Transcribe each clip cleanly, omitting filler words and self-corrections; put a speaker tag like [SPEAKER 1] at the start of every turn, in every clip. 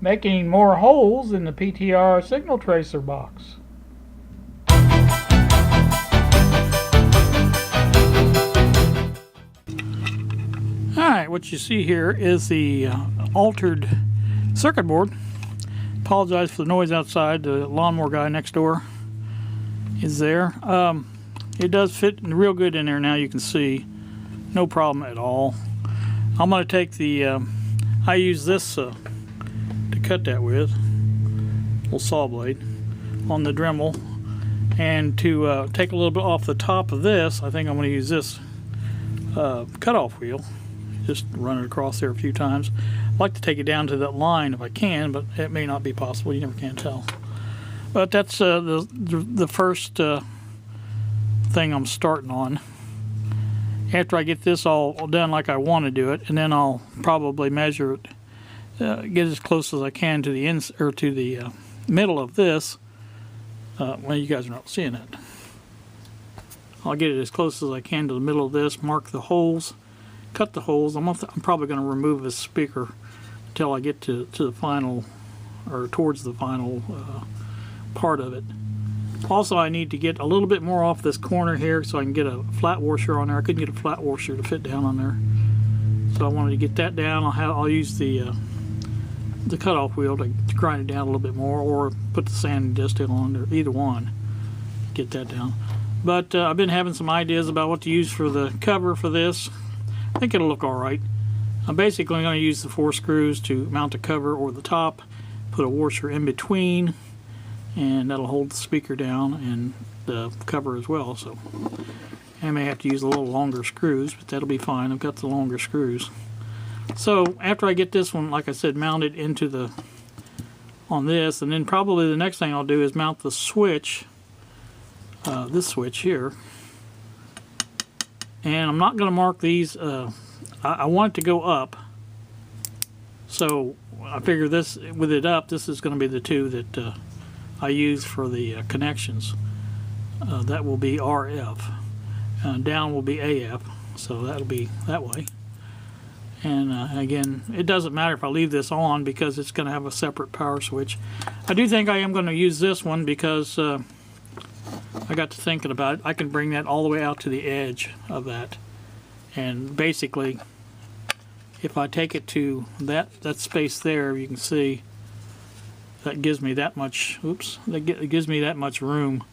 [SPEAKER 1] making more holes in the PTR signal tracer box. Alright, what you see here is the altered circuit board. Apologize for the noise outside. The lawnmower guy next door is there. It does fit real good in there now, you can see. No problem at all. I'm going to take the, I use this to cut that with, little saw blade on the Dremel. And to take a little bit off the top of this, I think I'm going to use this cutoff wheel. Just run it across there a few times. I'd like to take it down to that line if I can, but it may not be possible. You never can tell. But that's the first thing I'm starting on. After I get this all done like I want to do it, and then I'll probably measure it, get as close as I can to the middle of this. Well, you guys are not seeing it. I'll get it as close as I can to the middle of this. Mark the holes. Cut the holes. I'm probably going to remove this speaker until I get to the final, or towards the final part of it. Also, I need to get a little bit more off this corner here so I can get a flat washer on there. I couldn't get a flat washer to fit down on there, so I wanted to get that down. I'll use the cutoff wheel to grind it down a little bit more, or put the sanding disc on there. Either one, get that down. But I've been having some ideas about what to use for the cover for this. I think it'll look alright. I'm basically going to use the 4 screws to mount the cover or the top, put a washer in between, and that'll hold the speaker down and the cover as well. So I may have to use a little longer screws, but that'll be fine. I've got the longer screws. So after I get this one, like I said, mounted into on this, and then probably the next thing I'll do is mount the switch, this switch here. And I'm not going to mark these. I want it to go up, so I figure this, with it up, this is going to be the two that I use for the connections. That will be RF, down will be AF, so that'll be that way. And again, it doesn't matter if I leave this on because it's going to have a separate power switch. I do think I am going to use this one because I got to thinking about it. I can bring that all the way out to the edge of that, and basically if I take it to that space there, you can see that gives me that much, oops, it gives me that much room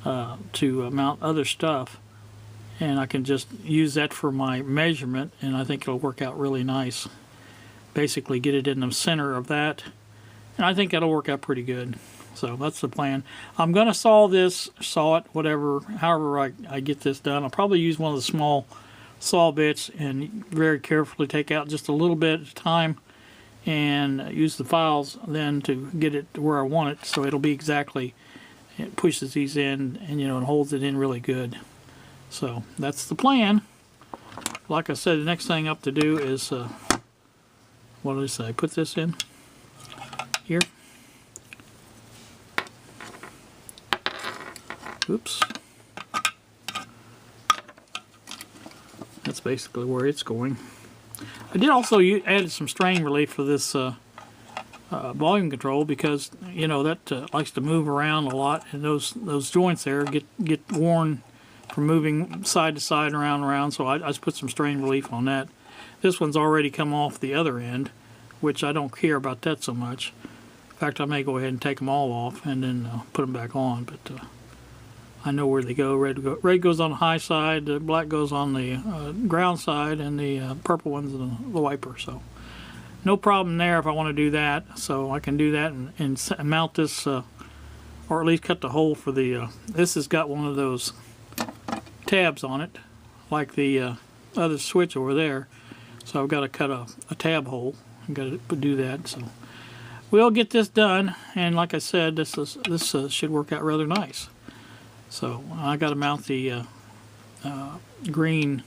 [SPEAKER 1] to mount other stuff, and I can just use that for my measurement, and I think it'll work out really nice. Basically get it in the center of that, and I think that'll work out pretty good. So that's the plan. I'm going to saw it, whatever, however I get this done. I'll probably use one of the small saw bits and very carefully take out just a little bit at a time, and use the files then to get it to where I want it, so it'll be exactly, it pushes these in and, you know, and holds it in really good. So that's the plan. Like I said, the next thing up to do is, what did I say, put this in here. Oops. That's basically where it's going. I did also add some strain relief for this volume control because, you know, that likes to move around a lot, and those joints there get worn from moving side to side, around and around, so I just put some strain relief on that. This one's already come off the other end, which I don't care about that so much. In fact, I may go ahead and take them all off and then put them back on, but I know where they go. Red goes on the high side, the black goes on the ground side, and the purple one's the wiper. So no problem there if I want to do that. So I can do that and mount this, or at least cut the hole for the, this has got one of those tabs on it, like the other switch over there. So I've got to cut a tab hole. I've got to do that. So we'll get this done, and like I said, this should work out rather nice. So I got to mount the green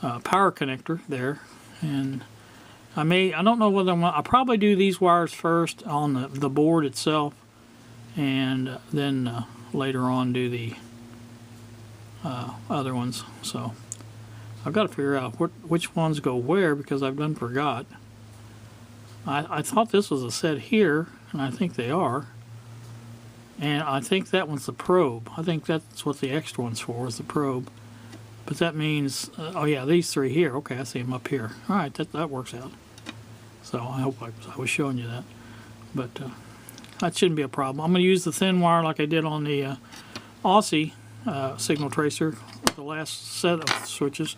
[SPEAKER 1] power connector there, and I don't know whether I'll probably do these wires first on the board itself, and then later on do the other ones. So I've got to figure out which ones go where, because I've done forgot. I thought this was a set here, and I think they are. And I think that one's the probe. I think that's what the extra one's for, is the probe. But that means, oh yeah, these three here. Okay, I see them up here. All right, that works out. So I hope I was showing you that. But that shouldn't be a problem. I'm going to use the thin wire like I did on the Aussie signal tracer, the last set of switches.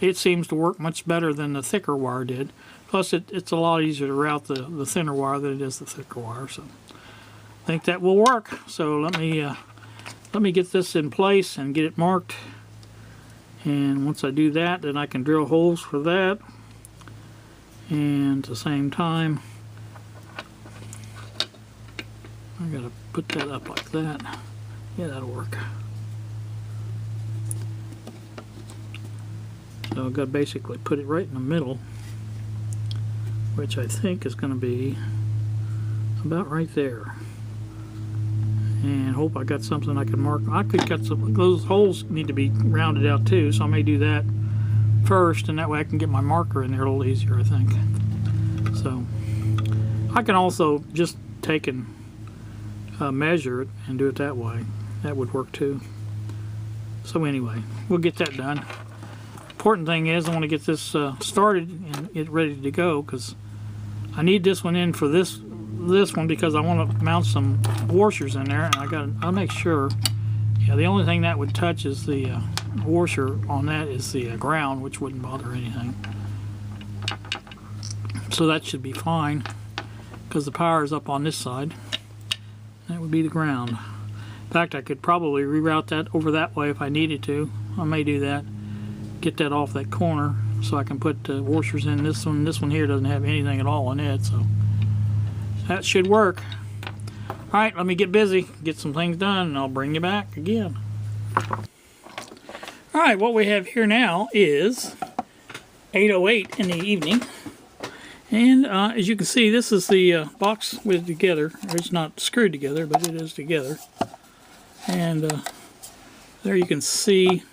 [SPEAKER 1] It seems to work much better than the thicker wire did. Plus, it's a lot easier to route the thinner wire than it is the thicker wire. So I think that will work. So let me get this in place and get it marked. And once I do that, then I can drill holes for that. And at the same time, I gotta put that up like that. Yeah, that'll work. So I've got to basically put it right in the middle, which I think is going to be about right there. And hope I got something I can mark. I could cut some, those holes need to be rounded out too, so I may do that first, and that way I can get my marker in there a little easier, I think. So I can also just take and measure it and do it that way. That would work too. So anyway, we'll get that done. Important thing is I want to get this started and get ready to go, because I need this one in for this one, because I want to mount some washers in there, and I'll make sure. Yeah, the only thing that would touch is the washer on that is the ground, which wouldn't bother anything. So that should be fine, because the power is up on this side. That would be the ground. In fact, I could probably reroute that over that way if I needed to. I may do that. Get that off that corner so I can put washers in this one. This one here doesn't have anything at all in it, so that should work. Alright, let me get busy, get some things done, and I'll bring you back again. Alright, what we have here now is 8:08 in the evening. And as you can see, this is the box with together. It's not screwed together, but it is together. And there you can see.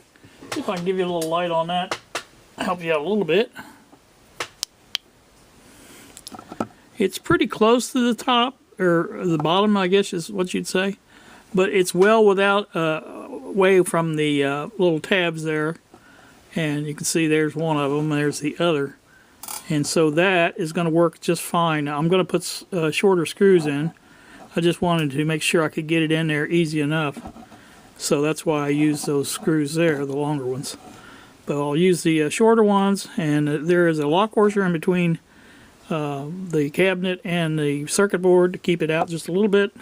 [SPEAKER 1] See if I can give you a little light on that, help you out a little bit. It's pretty close to the top, or the bottom, I guess is what you'd say. But it's well without away from the little tabs there. And you can see there's one of them, there's the other. And so that is going to work just fine. Now, I'm going to put shorter screws in. I just wanted to make sure I could get it in there easy enough. So that's why I use those screws there, the longer ones. But I'll use the shorter ones, and there is a lock washer in between the cabinet and the circuit board to keep it out just a little bit.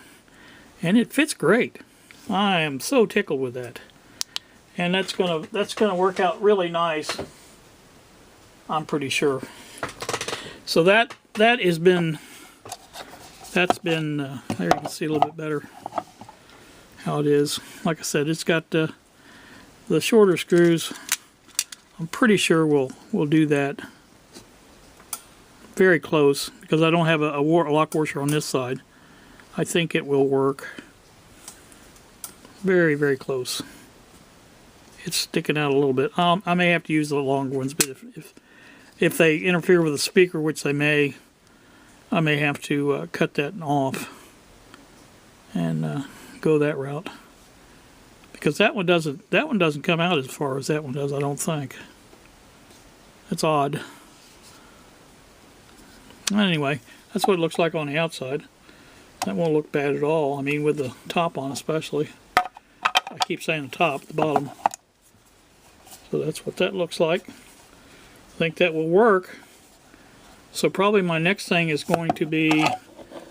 [SPEAKER 1] And it fits great. I am so tickled with that. And that's gonna work out really nice, I'm pretty sure. So that's been there you can see a little bit better how it is. Like I said, it's got the shorter screws. I'm pretty sure we'll do that very close, because I don't have a lock washer on this side. I think it will work very, very close. It's sticking out a little bit. I may have to use the longer ones, but if they interfere with the speaker, which they may, I may have to cut that off and go that route, because that one doesn't come out as far as that one does, I don't think. That's odd. Anyway, that's what it looks like on the outside. That won't look bad at all. I mean, with the top on especially. I keep saying the top, the bottom. So that's what that looks like. I think that will work. So probably my next thing is going to be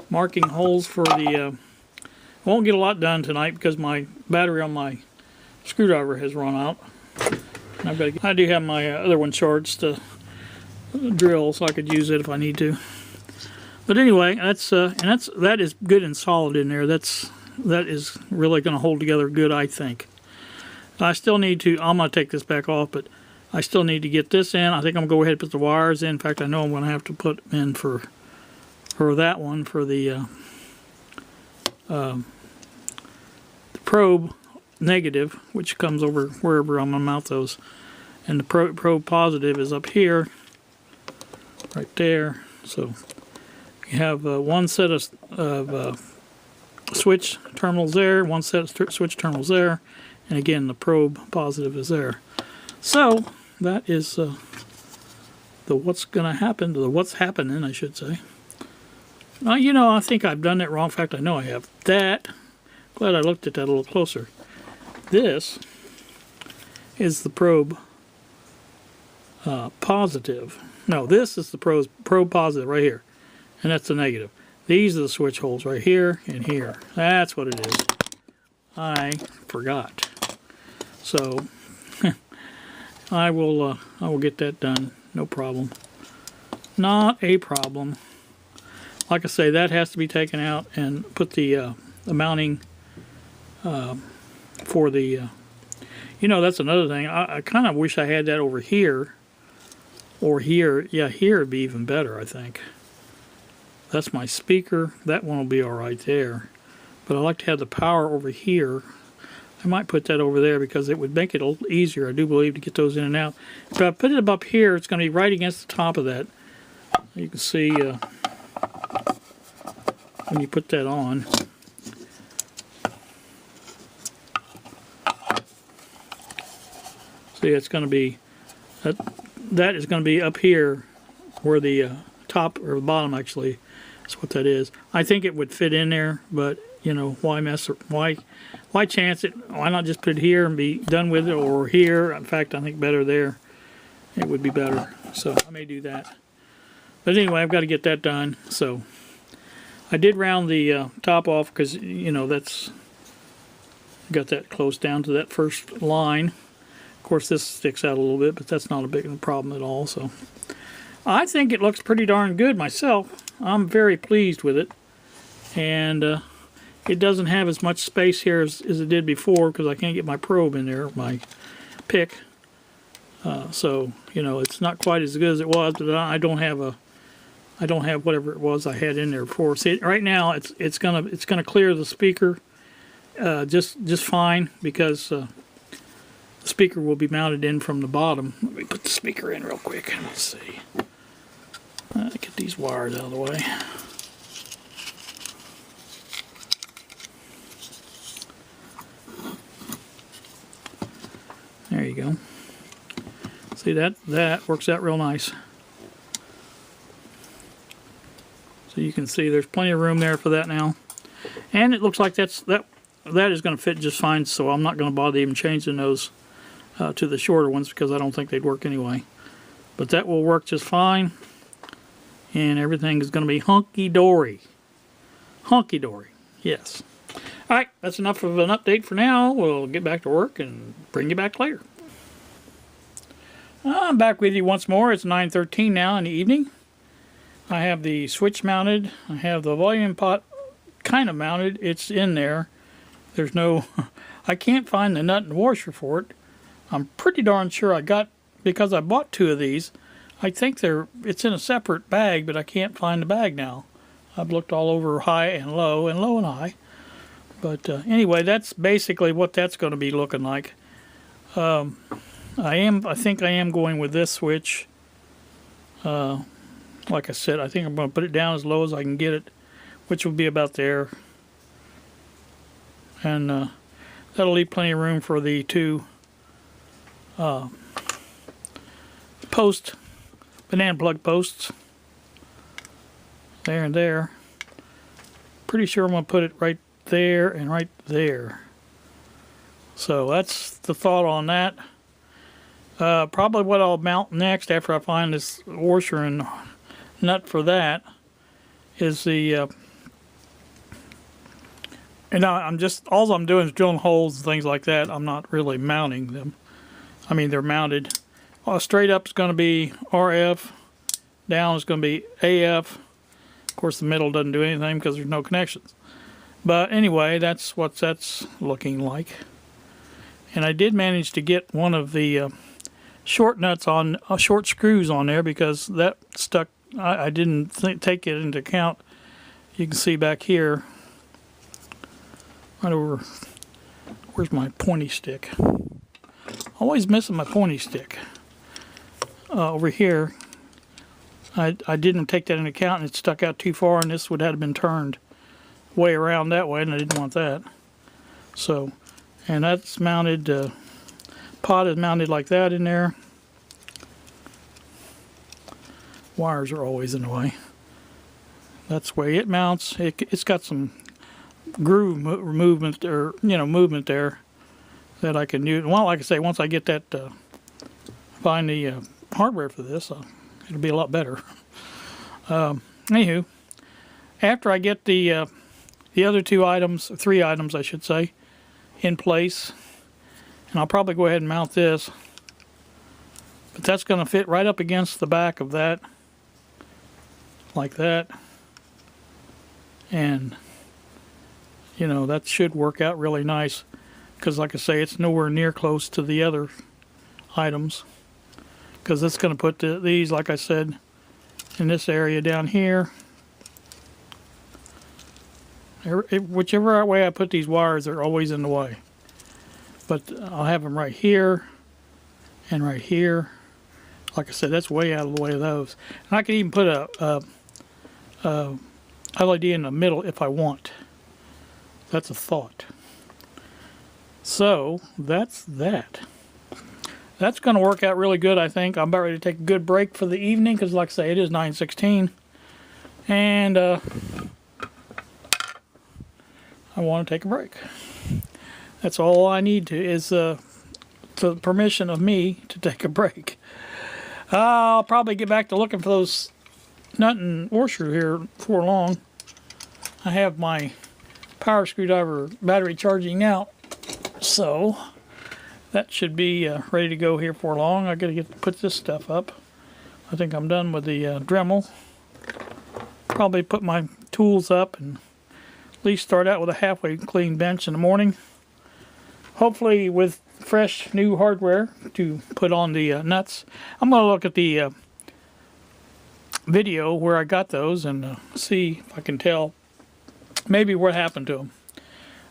[SPEAKER 1] marking holes for the I won't get a lot done tonight because my battery on my screwdriver has run out. And I do have my other one charged to drill, so I could use it if I need to. But anyway, that is good and solid in there. That is really going to hold together good, I think. I still need to. I'm going to take this back off, but I still need to get this in. I think I'm going to go ahead and put the wires in. In fact, I know I'm going to have to put them in for that one, for the probe negative, which comes over wherever I'm going to mount those. And the probe positive is up here, right there. So You have one set of switch terminals there, one set of switch terminals there, and again the probe positive is there. So that is the what's going to happen, the what's happening, I should say. Now, you know, I think I've done that wrong. In fact, I know I have. That, glad I looked at that a little closer. This is the probe positive. No, this is the probe positive right here, and that's the negative. These are the switch holes right here and here. That's what it is. I forgot. So I will get that done. No problem. Not a problem. Like I say, that has to be taken out and put the mounting for the. You know, that's another thing. I kind of wish I had that over here or here. Yeah, here would be even better, I think. That's my speaker. That one will be all right there. But I like to have the power over here. I might put that over there because it would make it a little easier, I do believe, to get those in and out. If I put it up here, it's going to be right against the top of that. You can see when you put that on. See, it's going to be, that is going to be up here where the top or the bottom actually is what that is. I think it would fit in there, but you know, why mess, why chance it? Why not just put it here and be done with it, or here? In fact, I think better there. It would be better. So I may do that. But anyway, I've got to get that done. So I did round the top off because, you know, that's got that close down to that first line. Of course, this sticks out a little bit, but that's not a big problem at all. So I think it looks pretty darn good myself. I'm very pleased with it. And it doesn't have as much space here as it did before because I can't get my probe in there, my pick. So, you know, it's not quite as good as it was, but I don't have whatever it was I had in there before. See, right now it's gonna clear the speaker just fine because the speaker will be mounted in from the bottom. Let me put the speaker in real quick. Let's see. Get these wires out of the way. There you go. See, that works out real nice. So you can see there's plenty of room there for that now. And it looks like that is going to fit just fine, so I'm not going to bother even changing those to the shorter ones because I don't think they'd work anyway. But that will work just fine. And everything is going to be hunky-dory. Hunky-dory, yes. Alright, that's enough of an update for now. We'll get back to work and bring you back later. I'm back with you once more. It's 9:13 now in the evening. I have the switch mounted. I have the volume pot kind of mounted. It's in there. There's no... I can't find the nut and washer for it. I'm pretty darn sure I got... Because I bought two of these, I think it's in a separate bag, but I can't find the bag now. I've looked all over high and low and high. But anyway, that's basically what that's going to be looking like. I think I am going with this switch. Like I said, I think I'm going to put it down as low as I can get it, which will be about there. And that'll leave plenty of room for the two banana plug posts. There and there. Pretty sure I'm going to put it right there and right there. So that's the thought on that. Probably what I'll mount next after I find this washer and nut for that is the and all I'm doing is drilling holes and things like that. I'm not really mounting them. I mean, they're mounted. Straight up is going to be RF, down is going to be AF. Of course, the middle doesn't do anything because there's no connections. But anyway, that's what that's looking like. And I did manage to get one of the short nuts on short screws on there because that stuck. I didn't take it into account. You can see back here, right over. Where's my pointy stick? Always missing my pointy stick. Over here, I didn't take that into account, and it stuck out too far, and this would have been turned way around that way, and I didn't want that. So, and that's mounted, pot is mounted like that in there. Wires are always in the way. That's the way it mounts. It's got some groove movement, or movement there that I can use. Well, like I say, once I get that, find the hardware for this, it'll be a lot better. Anywho, after I get the other three items, I should say, in place, and I'll probably go ahead and mount this. But that's going to fit right up against the back of that, like that, and that should work out really nice, because like I say, it's nowhere near close to the other items, because it's going to put these, like I said, in this area down here. Whichever way I put these wires, they're always in the way. But I'll have them right here and right here. Like I said, that's way out of the way of those. And I can even put a LED in the middle if I want. That's a thought. So that's that. That's going to work out really good, I think. I'm about ready to take a good break for the evening, because like I say, it is 9:16. And I want to take a break. That's all I need is the permission of me to take a break. I'll probably get back to looking for those nut and washer here before long. I have my power screwdriver battery charging out, so that should be ready to go here for long. I got to put this stuff up. I think I'm done with the Dremel. Probably put my tools up and at least start out with a halfway clean bench in the morning. Hopefully with fresh new hardware to put on the nuts. I'm going to look at the video where I got those and see if I can tell maybe what happened to them.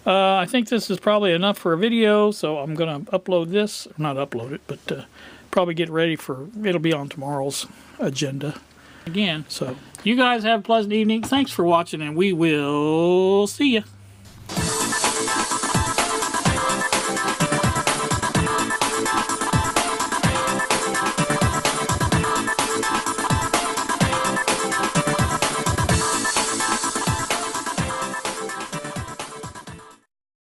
[SPEAKER 1] I think this is probably enough for a video, so I'm going to upload this. Not upload it, but probably get ready for, it'll be on tomorrow's agenda again. So you guys have a pleasant evening. Thanks for watching, and we will see you.